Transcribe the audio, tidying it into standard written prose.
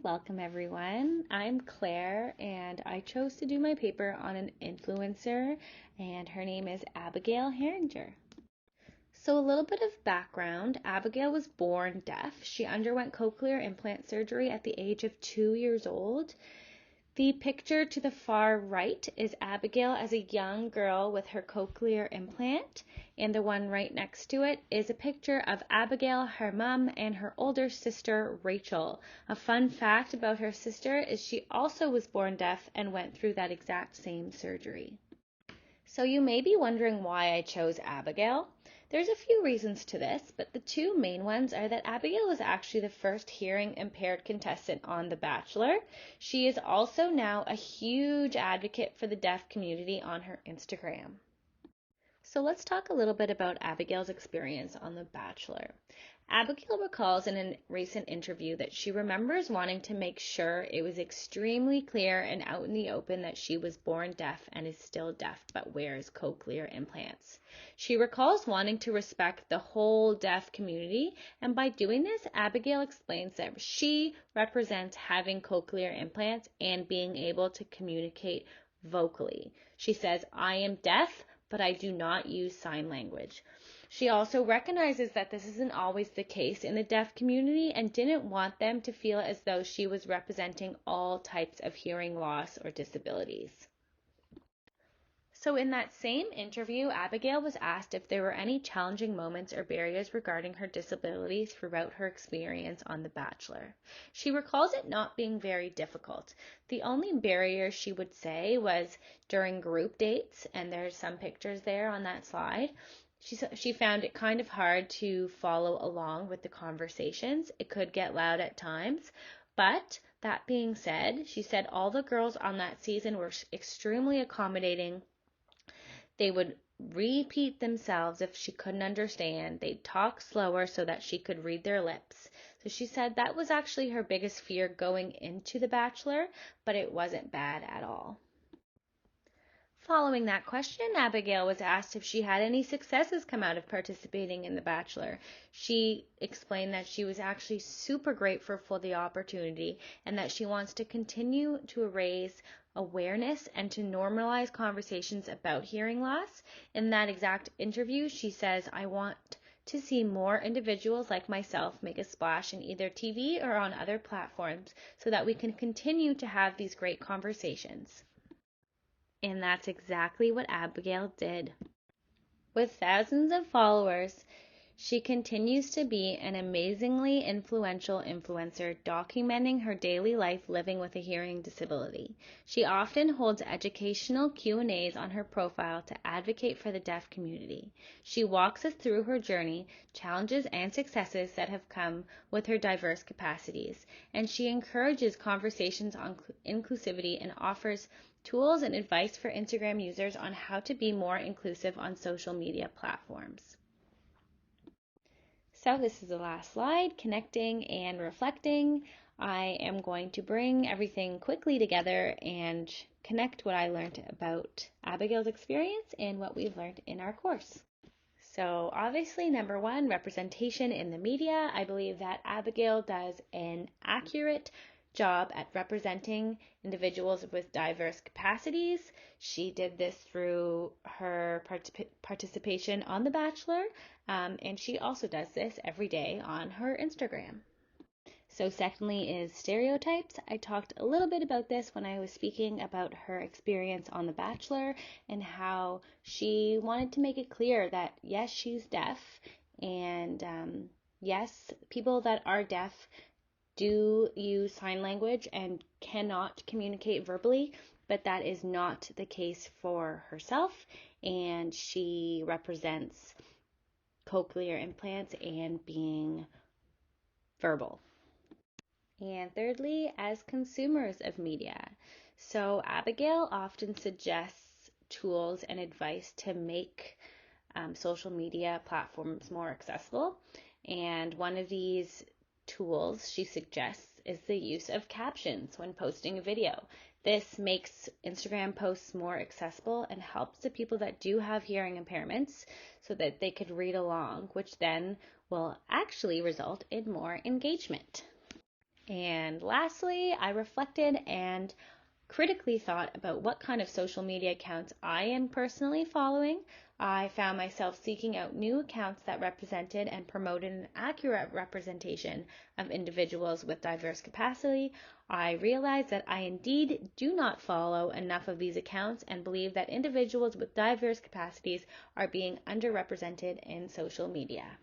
welcome everyone. I'm Claire and I chose to do my paper on an influencer and her name is Abigail Heringer. So a little bit of background, Abigail was born deaf. She underwent cochlear implant surgery at the age of 2 years old. The picture to the far right is Abigail as a young girl with her cochlear implant, and the one right next to it is a picture of Abigail, her mom, and her older sister, Rachel. A fun fact about her sister is she also was born deaf and went through that exact same surgery. So you may be wondering why I chose Abigail. There's a few reasons to this, but the two main ones are that Abigail was actually the first hearing impaired contestant on The Bachelor. She is also now a huge advocate for the deaf community on her Instagram. So let's talk a little bit about Abigail's experience on The Bachelor. Abigail recalls in a recent interview that she remembers wanting to make sure it was extremely clear and out in the open that she was born deaf and is still deaf but wears cochlear implants. She recalls wanting to respect the whole deaf community, and by doing this, Abigail explains that she represents having cochlear implants and being able to communicate vocally. She says, "I am deaf, but I do not use sign language." She also recognizes that this isn't always the case in the deaf community and didn't want them to feel as though she was representing all types of hearing loss or disabilities. So in that same interview, Abigail was asked if there were any challenging moments or barriers regarding her disability throughout her experience on The Bachelor. She recalls it not being very difficult. The only barrier she would say was during group dates, and there's some pictures there on that slide. She found it kind of hard to follow along with the conversations. It could get loud at times. But that being said, she said all the girls on that season were extremely accommodating. They would repeat themselves if she couldn't understand. They'd talk slower so that she could read their lips. So she said that was actually her biggest fear going into The Bachelor, but it wasn't bad at all. Following that question, Abigail was asked if she had any successes come out of participating in The Bachelor. She explained that she was actually super grateful for the opportunity and that she wants to continue to raise awareness and to normalize conversations about hearing loss. In that exact interview, she says, "I want to see more individuals like myself make a splash in either TV or on other platforms so that we can continue to have these great conversations." And that's exactly what Abigail did. With thousands of followers, she continues to be an amazingly influential influencer, documenting her daily life living with a hearing disability. She often holds educational Q&As on her profile to advocate for the deaf community. She walks us through her journey, challenges and successes that have come with her diverse capacities, and she encourages conversations on inclusivity and offers tools and advice for Instagram users on how to be more inclusive on social media platforms. So this is the last slide, connecting and reflecting. I am going to bring everything quickly together and connect what I learned about Abigail's experience and what we've learned in our course. So obviously, number one, representation in the media. I believe that Abigail does an accurate job at representing individuals with diverse capacities. She did this through her participation on The Bachelor, and she also does this every day on her Instagram. So secondly is stereotypes. I talked a little bit about this when I was speaking about her experience on The Bachelor and how she wanted to make it clear that yes, she's deaf, and yes, people that are deaf do use sign language and cannot communicate verbally, but that is not the case for herself, and she represents cochlear implants and being verbal. And thirdly, as consumers of media. So Abigail often suggests tools and advice to make social media platforms more accessible, and one of these tools she suggests is the use of captions when posting a video. This makes Instagram posts more accessible and helps the people that do have hearing impairments so that they could read along, which then will actually result in more engagement. And lastly, I reflected and critically thought about what kind of social media accounts I am personally following. I found myself seeking out new accounts that represented and promoted an accurate representation of individuals with diverse capacity. I realized that I indeed do not follow enough of these accounts and believe that individuals with diverse capacities are being underrepresented in social media.